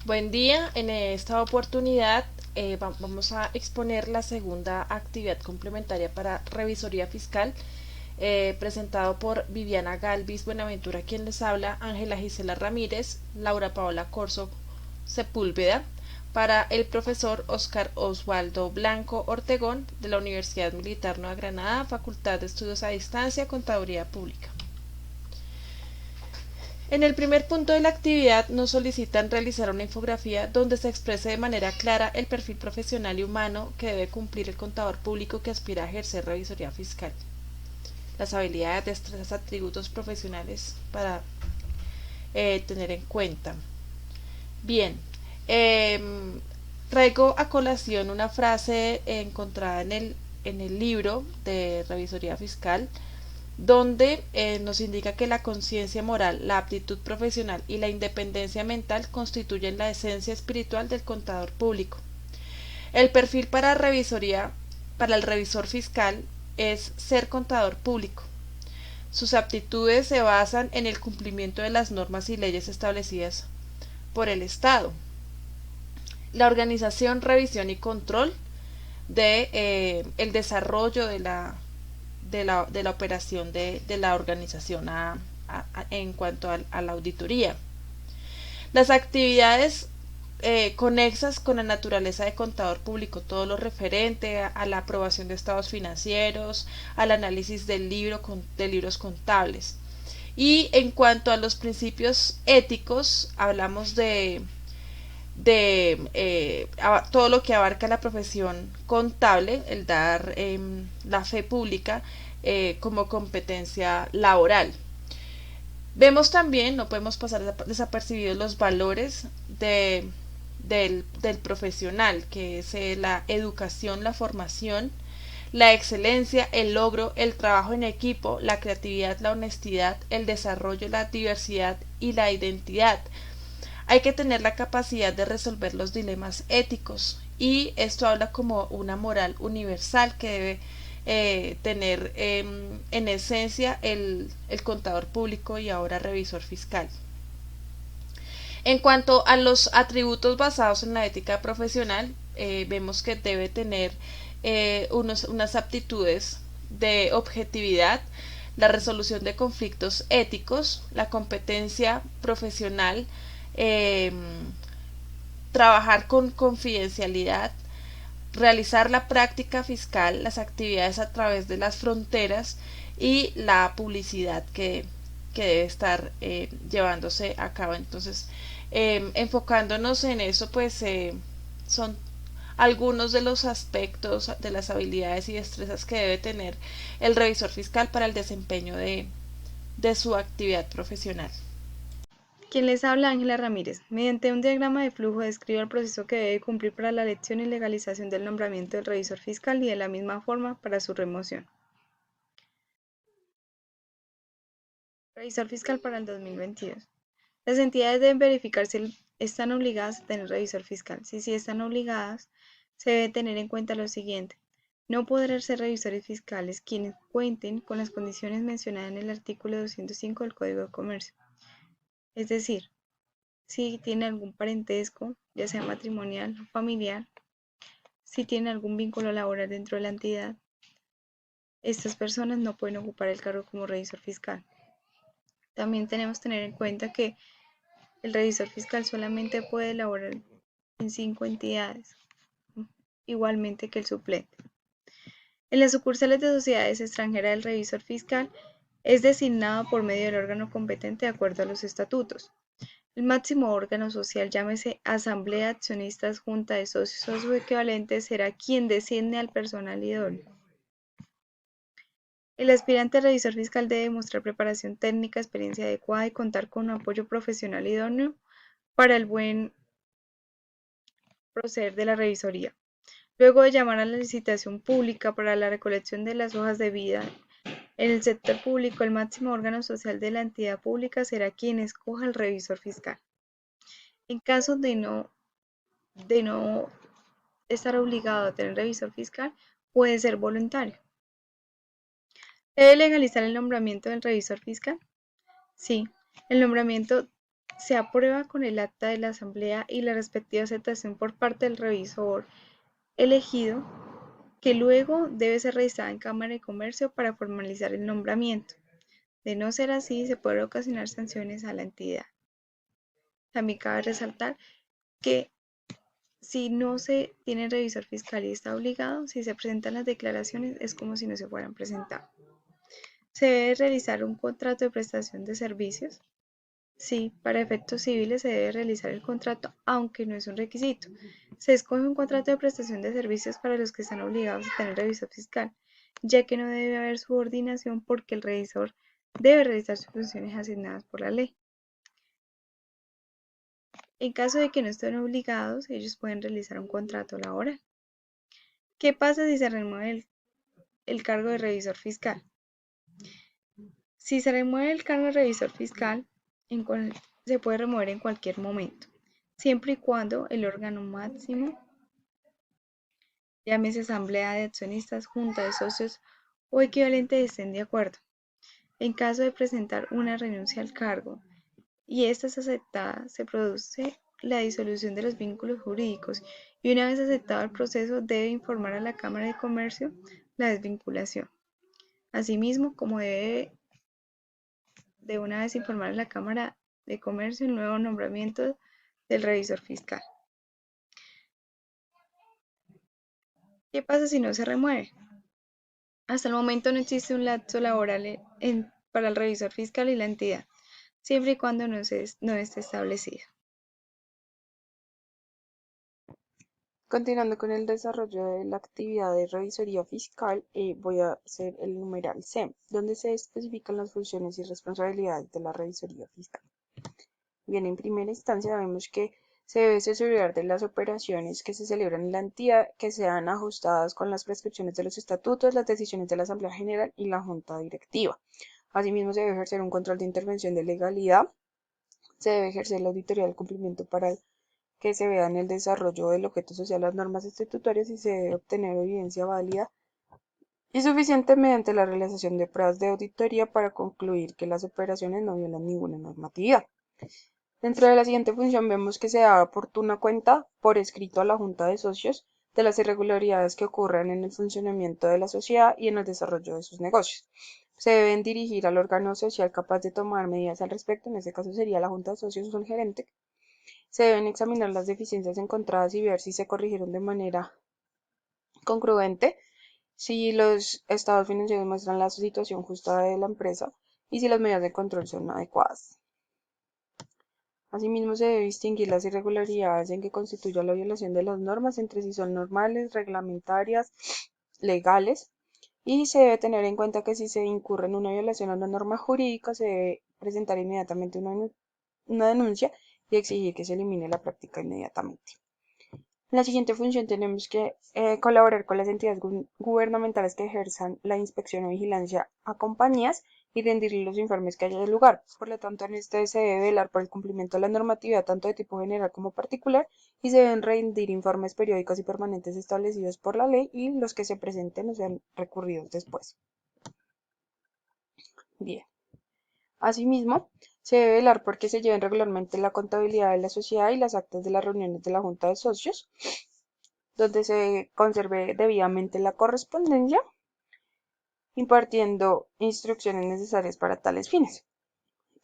Buen día, en esta oportunidad vamos a exponer la segunda actividad complementaria para revisoría fiscal, presentado por Viviana Galvis Buenaventura, quien les habla, Ángela Gisela Ramírez, Laura Paola Corso Sepúlveda, para el profesor Oscar Osvaldo Blanco Ortegón de la Universidad Militar Nueva Granada, Facultad de Estudios a Distancia, Contaduría Pública. En el primer punto de la actividad nos solicitan realizar una infografía donde se exprese de manera clara el perfil profesional y humano que debe cumplir el contador público que aspira a ejercer revisoría fiscal. Las habilidades, destrezas, atributos profesionales para tener en cuenta. Bien, eh, traigo a colación una frase encontrada en el libro de revisoría fiscal donde nos indica que la conciencia moral, la aptitud profesional y la independencia mental constituyen la esencia espiritual del contador público. El perfil para el revisor fiscal es ser contador público. Sus aptitudes se basan en el cumplimiento de las normas y leyes establecidas por el Estado. La organización, revisión y control de el desarrollo de la operación de la organización en cuanto a la auditoría. Las actividades conexas con la naturaleza de contador público, todo lo referente a la aprobación de estados financieros, al análisis de libros contables. Y en cuanto a los principios éticos, hablamos de todo lo que abarca la profesión contable, el dar la fe pública como competencia laboral. Vemos también, no podemos pasar desapercibidos los valores del profesional, que es la educación, la formación, la excelencia, el logro, el trabajo en equipo, la creatividad, la honestidad, el desarrollo, la diversidad y la identidad. Hay que tener la capacidad de resolver los dilemas éticos y esto habla como una moral universal que debe tener en esencia el contador público y ahora revisor fiscal. En cuanto a los atributos basados en la ética profesional, vemos que debe tener unas aptitudes de objetividad, la resolución de conflictos éticos, la competencia profesional, eh, trabajar con confidencialidad, realizar la práctica fiscal, las actividades a través de las fronteras y la publicidad que debe estar llevándose a cabo. Entonces, enfocándonos en eso, pues son algunos de los aspectos de las habilidades y destrezas que debe tener el revisor fiscal para el desempeño de su actividad profesional. Quien les habla, Ángela Ramírez. Mediante un diagrama de flujo describo el proceso que debe cumplir para la elección y legalización del nombramiento del revisor fiscal y de la misma forma para su remoción. Revisor fiscal para el 2022. Las entidades deben verificar si están obligadas a tener revisor fiscal. Si sí están obligadas, se debe tener en cuenta lo siguiente. No podrán ser revisores fiscales quienes cuenten con las condiciones mencionadas en el artículo 205 del Código de Comercio. Es decir, si tiene algún parentesco, ya sea matrimonial o familiar, si tiene algún vínculo laboral dentro de la entidad, estas personas no pueden ocupar el cargo como revisor fiscal. También tenemos que tener en cuenta que el revisor fiscal solamente puede laborar en 5 entidades, igualmente que el suplente. En las sucursales de sociedades extranjeras, el revisor fiscal es designado por medio del órgano competente de acuerdo a los estatutos. El máximo órgano social, llámese asamblea de accionistas, junta de socios o su equivalente, será quien designe al personal idóneo. El aspirante a revisor fiscal debe demostrar preparación técnica, experiencia adecuada y contar con un apoyo profesional idóneo para el buen proceder de la revisoría. Luego de llamar a la licitación pública para la recolección de las hojas de vida en el sector público, el máximo órgano social de la entidad pública será quien escoja al revisor fiscal. En caso de no estar obligado a tener revisor fiscal, puede ser voluntario. ¿Debe legalizar el nombramiento del revisor fiscal? Sí, el nombramiento se aprueba con el acta de la asamblea y la respectiva aceptación por parte del revisor elegido, que luego debe ser registrada en Cámara de Comercio para formalizar el nombramiento. De no ser así, se pueden ocasionar sanciones a la entidad. También cabe resaltar que si no se tiene revisor fiscal y está obligado, si se presentan las declaraciones es como si no se fueran presentado. ¿Se debe realizar un contrato de prestación de servicios? Sí, para efectos civiles se debe realizar el contrato, aunque no es un requisito. Se escoge un contrato de prestación de servicios para los que están obligados a tener revisor fiscal, ya que no debe haber subordinación porque el revisor debe realizar sus funciones asignadas por la ley. En caso de que no estén obligados, ellos pueden realizar un contrato laboral. ¿Qué pasa si se remueve el cargo de revisor fiscal? Si se remueve el cargo de revisor fiscal, se puede remover en cualquier momento, siempre y cuando el órgano máximo, llámese asamblea de accionistas, junta de socios o equivalente, estén de acuerdo. En caso de presentar una renuncia al cargo y esta es aceptada, se produce la disolución de los vínculos jurídicos y una vez aceptado el proceso debe informar a la Cámara de Comercio la desvinculación. Asimismo, como debe de una vez informar a la Cámara de Comercio el nuevo nombramiento del revisor fiscal. ¿Qué pasa si no se remueve? Hasta el momento no existe un lapso laboral para el revisor fiscal y la entidad, siempre y cuando no esté establecido. Continuando con el desarrollo de la actividad de revisoría fiscal, voy a hacer el numeral C, donde se especifican las funciones y responsabilidades de la revisoría fiscal. Bien, en primera instancia vemos que se debe asegurar de las operaciones que se celebran en la entidad que sean ajustadas con las prescripciones de los estatutos, las decisiones de la Asamblea General y la Junta Directiva. Asimismo, se debe ejercer un control de intervención de legalidad, se debe ejercer la auditoría del cumplimiento para que se vea en el desarrollo del objeto social las normas estatutarias y se debe obtener evidencia válida y suficiente mediante la realización de pruebas de auditoría para concluir que las operaciones no violan ninguna normatividad. Dentro de la siguiente función vemos que se da oportuna cuenta por escrito a la Junta de Socios de las irregularidades que ocurran en el funcionamiento de la sociedad y en el desarrollo de sus negocios. Se deben dirigir al órgano social capaz de tomar medidas al respecto, en este caso sería la Junta de Socios o el gerente. Se deben examinar las deficiencias encontradas y ver si se corrigieron de manera congruente, si los estados financieros muestran la situación justa de la empresa y si las medidas de control son adecuadas. Asimismo, se debe distinguir las irregularidades en que constituya la violación de las normas entre si son normales, reglamentarias, legales, y se debe tener en cuenta que si se incurre en una violación a una norma jurídica, se debe presentar inmediatamente una denuncia y exigir que se elimine la práctica inmediatamente. En la siguiente función tenemos que colaborar con las entidades gubernamentales que ejerzan la inspección o vigilancia a compañías y rendirle los informes que haya de lugar. Por lo tanto, en este se debe velar por el cumplimiento de la normatividad tanto de tipo general como particular y se deben rendir informes periódicos y permanentes establecidos por la ley y los que se presenten o sean recurridos después. Bien. Asimismo, se debe velar por que se lleven regularmente la contabilidad de la sociedad y las actas de las reuniones de la Junta de Socios, donde se conserve debidamente la correspondencia, impartiendo instrucciones necesarias para tales fines.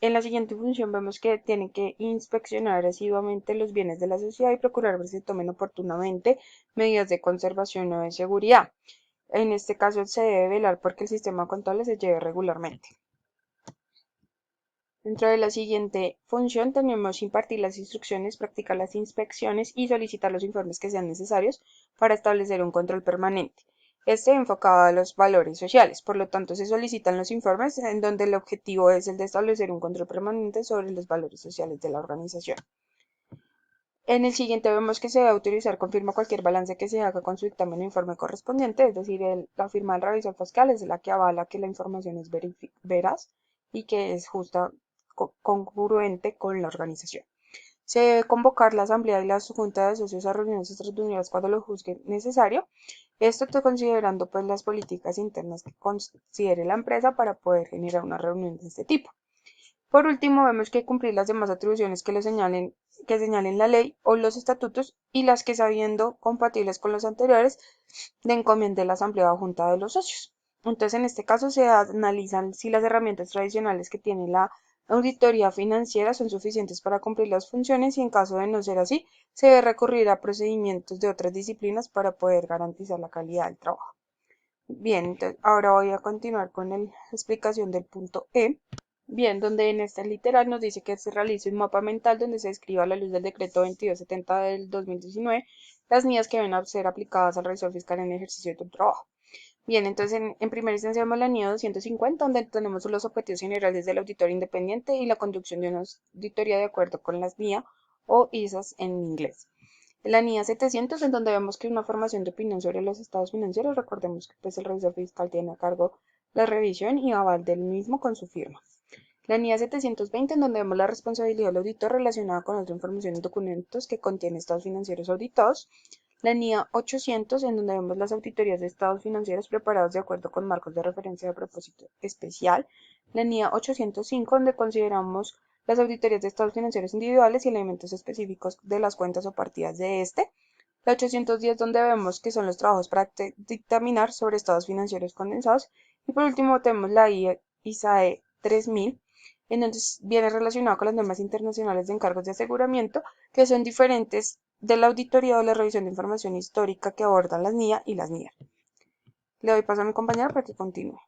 En la siguiente función vemos que tienen que inspeccionar asiduamente los bienes de la sociedad y procurar que se tomen oportunamente medidas de conservación o de seguridad. En este caso se debe velar porque el sistema contable se lleve regularmente. Dentro de la siguiente función tenemos impartir las instrucciones, practicar las inspecciones y solicitar los informes que sean necesarios para establecer un control permanente. Este enfocado a los valores sociales, por lo tanto se solicitan los informes en donde el objetivo es el de establecer un control permanente sobre los valores sociales de la organización. En el siguiente vemos que se debe autorizar con firma cualquier balance que se haga con su dictamen o informe correspondiente, es decir, la firma del revisor fiscal es la que avala que la información es veraz y que es justa congruente con la organización. Se debe convocar la asamblea y la junta de socios a reuniones extraordinarias cuando lo juzgue necesario. Esto considerando pues las políticas internas que considere la empresa para poder generar una reunión de este tipo. Por último, vemos que cumplir las demás atribuciones que señalen la ley o los estatutos y las que, sabiendo compatibles con los anteriores, de encomiende la Asamblea o Junta de los Socios. Entonces, en este caso se analizan si las herramientas tradicionales que tiene la auditoría financiera son suficientes para cumplir las funciones y, en caso de no ser así, se debe recurrir a procedimientos de otras disciplinas para poder garantizar la calidad del trabajo. Bien, entonces ahora voy a continuar con la explicación del punto E. Bien, donde en este literal nos dice que se realice un mapa mental donde se describa a la luz del decreto 2270 del 2019 las NIAs que deben ser aplicadas al revisor fiscal en el ejercicio de tu trabajo. Bien, entonces en primera instancia vemos la NIA 250, donde tenemos los objetivos generales del auditor independiente y la conducción de una auditoría de acuerdo con las NIA o ISAs en inglés. La NIA 700, en donde vemos que una formación de opinión sobre los estados financieros, recordemos que pues, el revisor fiscal tiene a cargo la revisión y aval del mismo con su firma. La NIA 720, en donde vemos la responsabilidad del auditor relacionada con otra información y documentos que contienen estados financieros auditados. La NIA 800, en donde vemos las auditorías de estados financieros preparados de acuerdo con marcos de referencia de propósito especial. La NIA 805, donde consideramos las auditorías de estados financieros individuales y elementos específicos de las cuentas o partidas de este. La 810, donde vemos que son los trabajos para dictaminar sobre estados financieros condensados. Y por último tenemos la ISAE 3000, en donde viene relacionado con las normas internacionales de encargos de aseguramiento, que son diferentes de la auditoría o la revisión de información histórica que abordan las NIA y las NIR. Le doy paso a mi compañera para que continúe.